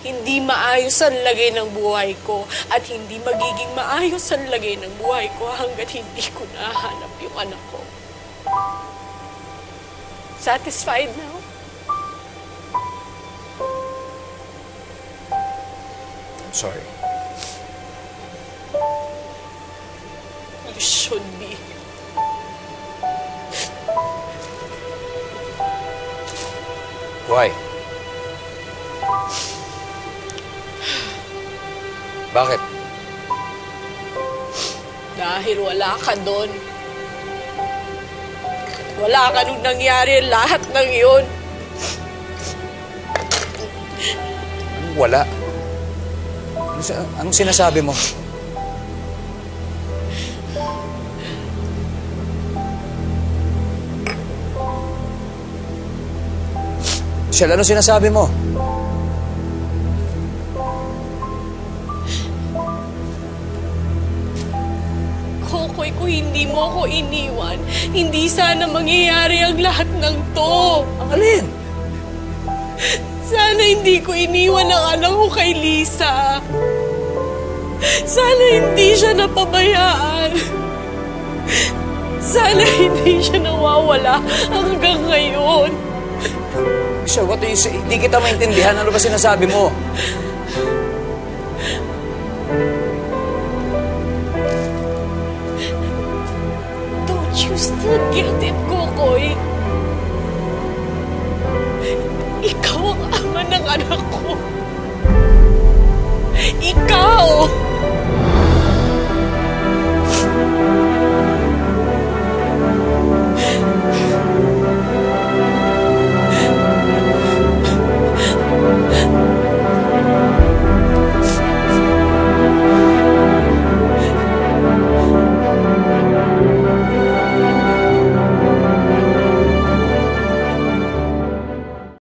Hindi maayos ang lagay ng buhay ko at hindi magiging maayos ang lagay ng buhay ko hanggat hindi ko nahanap yung anak ko. Satisfied now? I'm sorry. You should be. Why? Bakit? Dahil wala ka doon. Wala ka nung nangyari lahat ng yun. Wala. Anong sinasabi mo? Michelle, anong sinasabi mo? Kokoy, kung hindi mo ako iniwan, hindi sana mangyayari ang lahat ng to. Ang alin? Sana hindi ko iniwan ang anak ko kay Lisa. Sana hindi siya napabayaan. Sana hindi siya nawawala hanggang ngayon. Michelle, what do you say? Hindi kita maintindihan. Ano ba sinasabi mo? Don't you still get it, Kokoy? Ikaw ang ama ng anak ko. Ikaw!